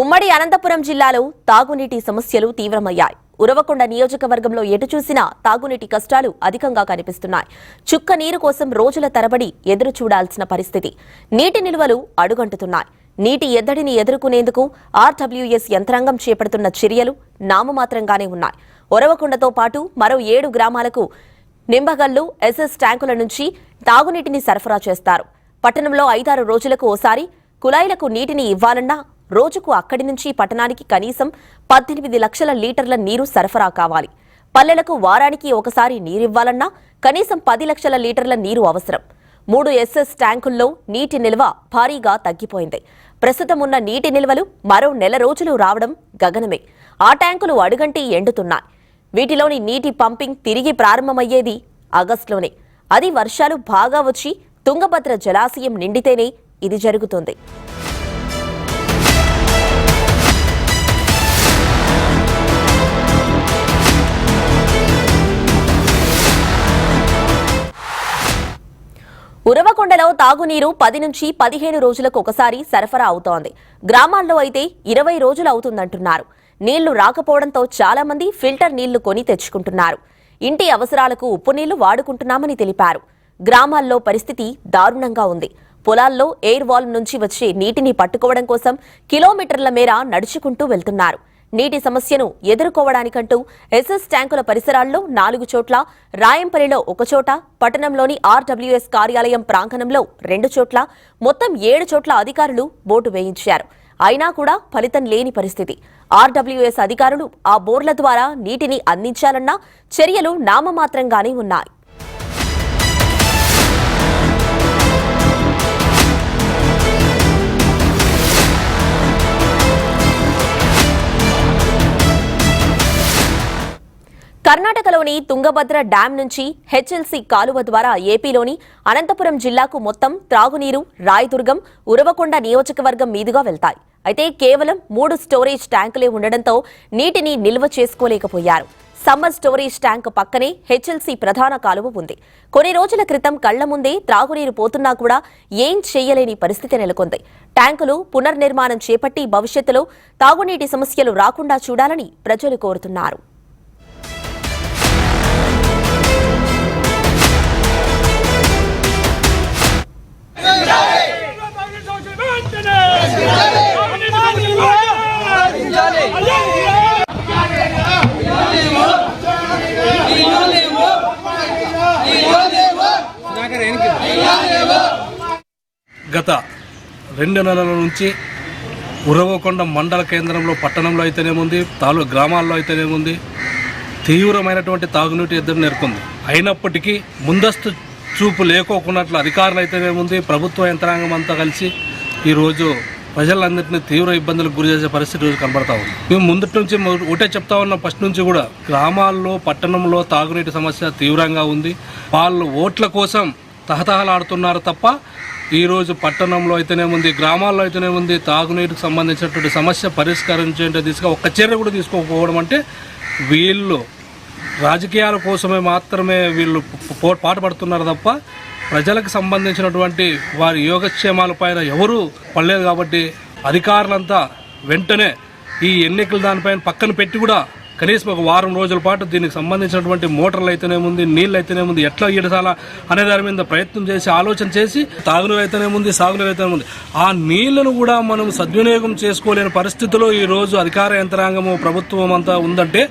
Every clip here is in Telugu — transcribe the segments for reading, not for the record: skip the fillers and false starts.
ఉమ్మడి అనంతపురం జిల్లాలో తాగునీటి సమస్యలు తీవ్రమయ్యాయి. ఉరవకొండ నియోజకవర్గంలో ఎటు చూసినా తాగునీటి కష్టాలు అధికంగా కనిపిస్తున్నాయి. చుక్క నీరు కోసం రోజుల తరబడి ఎదురు చూడాల్సిన పరిస్థితి. నీటి నిల్వలు అడుగంటుతున్నాయి. నీటి ఎద్దడిని ఎదుర్కొనేందుకు ఆర్డబ్ల్యూఎస్ యంత్రాంగం చేపడుతున్న చర్యలు నామమాత్రంగానే ఉన్నాయి. ఉరవకొండతో పాటు మరో 7 గ్రామాలకు నింబగల్లు ఎస్ఎస్ ట్యాంకుల నుంచి తాగునీటిని సరఫరా చేస్తారు. పట్టణంలో 5-6 రోజులకు ఓసారి కుళాయిలకు నీటిని ఇవ్వాలన్నా రోజుకు అక్కడి నుంచి పట్టణానికి కనీసం 18 లక్షల లీటర్ల నీరు సరఫరా కావాలి. పల్లెలకు వారానికి ఒకసారి నీరివ్వాలన్నా కనీసం 10 లక్షల లీటర్ల నీరు అవసరం. 3 ఎస్ఎస్ ట్యాంకుల్లో నీటి నిల్వ భారీగా తగ్గిపోయింది. ప్రస్తుతం ఉన్న నీటి నిల్వలు మరో నెల రోజులు రావడం గగనమే. ఆ ట్యాంకులు అడుగంటి ఎండుతున్నాయి. వీటిలోని నీటి పంపింగ్ తిరిగి ప్రారంభమయ్యేది ఆగస్టులోనే. అది వర్షాలు బాగా వచ్చి తుంగభద్ర జలాశయం నిండితేనే ఇది జరుగుతుంది. ఉరవకొండలో తాగునీరు 10 నుంచి 15 రోజులకు ఒకసారి సరఫరా అవుతోంది. గ్రామాల్లో అయితే 20 రోజులు అవుతుందంటున్నారు. నీళ్లు రాకపోవడంతో చాలా మంది ఫిల్టర్ నీళ్లు కొని తెచ్చుకుంటున్నారు. ఇంటి అవసరాలకు ఉప్పు నీళ్లు వాడుకుంటున్నామని తెలిపారు. గ్రామాల్లో పరిస్థితి దారుణంగా ఉంది. పొలాల్లో ఎయిర్ వాల్ నుంచి వచ్చే నీటిని పట్టుకోవడం కోసం కిలోమీటర్ల మేర నడుచుకుంటూ వెళ్తున్నారు. నీటి సమస్యను ఎదుర్కోవడానికంటూ ఎస్ఎస్ ట్యాంకుల పరిసరాల్లో 4 చోట్ల, రాయంపల్లిలో 1 చోట, పట్టణంలోని ఆర్డబ్ల్యూఎస్ కార్యాలయం ప్రాంగణంలో 2 చోట్ల, మొత్తం 7 చోట్ల అధికారులు బోటు వేయించారు. అయినా కూడా ఫలితం లేని పరిస్థితి. ఆర్డబ్ల్యూఎస్ అధికారులు ఆ బోర్ల ద్వారా నీటిని అందించాలన్న చర్యలు నామమాత్రంగానే ఉన్నాయి. కర్ణాటకలోని తుంగభద్ర డ్యాం నుంచి హెచ్ఎల్సీ కాలువ ద్వారా ఏపీలోని అనంతపురం జిల్లాకు మొత్తం త్రాగునీరు రాయదుర్గం, ఉరవకొండ నియోజకవర్గం మీదుగా వెళ్తాయి. అయితే కేవలం 3 స్టోరేజ్ ట్యాంకులే ఉండడంతో నీటిని నిల్వ చేసుకోలేకపోయారు. సమ్మర్ స్టోరేజ్ ట్యాంక్ పక్కనే హెచ్ఎల్సీ ప్రధాన కాలువ ఉంది. కొన్ని రోజుల క్రితం కళ్ల ముందే త్రాగునీరు పోతున్నా కూడా ఏం చేయలేని పరిస్థితి నెలకొంది. ట్యాంకులు పునర్నిర్మాణం చేపట్టి భవిష్యత్తులో తాగునీటి సమస్యలు రాకుండా చూడాలని ప్రజలు కోరుతున్నారు. గత 2 నెలల నుంచి ఉరవకొండ మండల కేంద్రంలో, పట్టణంలో అయితేనేముంది, గ్రామాల్లో అయితేనేముంది, తీవ్రమైనటువంటి తాగునీటి ఎద్దడి నెలకొంది. అయినప్పటికీ ముందస్తు చూపు లేకోకున్నట్లు అధికారులు అయితేనేముంది, ప్రభుత్వ యంత్రాంగం అంతా కలిసి ఈరోజు ప్రజలందరినీ తీవ్ర ఇబ్బందులకు గురి చేసే పరిస్థితి రోజు కనబడతా ఉంది. మేము ముందటి నుంచి ఒకటే చెప్తా ఉన్నాం, ఫస్ట్ నుంచి కూడా గ్రామాల్లో, పట్టణంలో తాగునీటి సమస్య తీవ్రంగా ఉంది. వాళ్ళు ఓట్ల కోసం తహతహలాడుతున్నారు తప్ప ఈరోజు పట్టణంలో అయితేనేముంది, గ్రామాల్లో అయితేనేముంది తాగునీటికి సంబంధించినటువంటి సమస్య పరిష్కరించే దిశగా ఒక్క చర్య కూడా తీసుకోకపోవడం అంటే వీళ్ళు రాజకీయాల కోసమే మాత్రమే వీళ్ళు పాటుపడుతున్నారు తప్ప ప్రజలకు సంబంధించినటువంటి వారి యోగక్షేమాల పైన ఎవరూ పడలేదు. కాబట్టి అధికారులంతా వెంటనే ఈ ఎన్నికల దానిపైన పక్కన పెట్టి కూడా కనీసం ఒక వారం రోజుల పాటు దీనికి సంబంధించినటువంటి మోటార్లు అయితేనేముంది, నీళ్ళు అయితేనేముంది, ఎట్లా ఈడసాలా అనే దాని మీద ప్రయత్నం చేసి ఆలోచన చేసి తాగునీరు అయితేనేముంది, సాగునీరు అయితేనేముంది, ఆ నీళ్లను కూడా మనం సద్వినియోగం చేసుకోలేని పరిస్థితిలో ఈరోజు అధికార యంత్రాంగము, ప్రభుత్వం అంతా ఉందంటే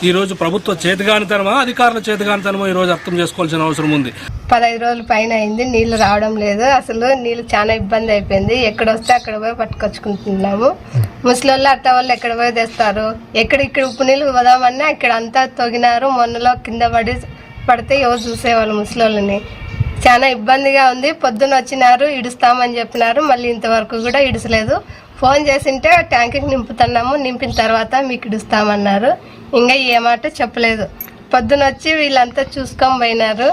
ఈరోజు ప్రభుత్వ చేతిగానితనమా, అధికారుల చేతిగానితనమో ఈరోజు అర్థం చేసుకోవాల్సిన అవసరం ఉంది. 15 రోజుల పైన అయింది, నీళ్లు రావడం లేదు. అసలు నీళ్ళు చాలా ఇబ్బంది అయిపోయింది. ఎక్కడ వస్తే అక్కడ పోయి పట్టుకొచ్చుకుంటున్నాము. ముసలోళ్ళు అట్ట వాళ్ళు ఎక్కడ పోయి తెస్తారు. ఇక్కడ ఉప్పు నీళ్ళు వదామన్నా ఇక్కడ అంతా తొగినారు. మొన్నలో కింద పడితే ఎవరు చూసేవాళ్ళు ముసలోళ్ళని. చాలా ఇబ్బందిగా ఉంది. పొద్దున వచ్చినారు, ఇడుస్తామని చెప్పినారు, మళ్ళీ ఇంతవరకు కూడా ఇడుసలేదు. ఫోన్ చేసింటే ట్యాంక్కి నింపుతున్నాము, నింపిన తర్వాత మీకు ఇడుస్తామన్నారు. ఇంకా ఏ మాట చెప్పలేదు. పొద్దున వచ్చి వీళ్ళంతా చూసుకొని పోయినారు,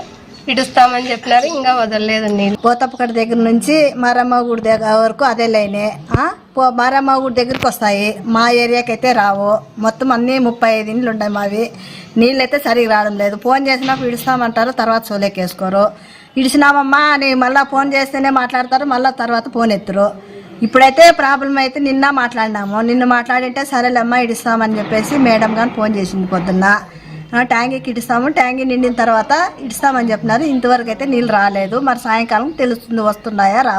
ఇడుస్తామని చెప్పినారు, ఇంకా వదలలేదు నీళ్ళు. పోతప్పకడ దగ్గర నుంచి మారమ్మ గుడి దగ్గర వరకు అదే లైనే. మారమ్మ గుడి దగ్గరికి వస్తాయి, మా ఏరియాకి అయితే రావు. మొత్తం అన్నీ 35 ఇండ్లు ఉన్నాయి మావి. నీళ్ళు అయితే సరిగ్గా రావడం లేదు. ఫోన్ చేసినప్పుడు ఇడుస్తామంటారు, తర్వాత సోలేకేసుకోరు. ఇడిచినామమ్మా అని మళ్ళీ ఫోన్ చేస్తేనే మాట్లాడతారు, మళ్ళీ తర్వాత ఫోన్ ఎత్తురు. ఇప్పుడైతే ప్రాబ్లం అయితే నిన్న మాట్లాడింటే సరేలేమ్మా ఇడిస్తామని చెప్పేసి మేడం గారు ఫోన్ చేసింది పొద్దున్న. ట్యాంకీకి ఇడిస్తాము, ట్యాంకీ నిండిన తర్వాత ఇడిస్తామని చెప్పినారు. ఇంతవరకు అయితే నీళ్ళు రాలేదు. మరి సాయంకాలం తెలుస్తుంది వస్తున్నాయా రా.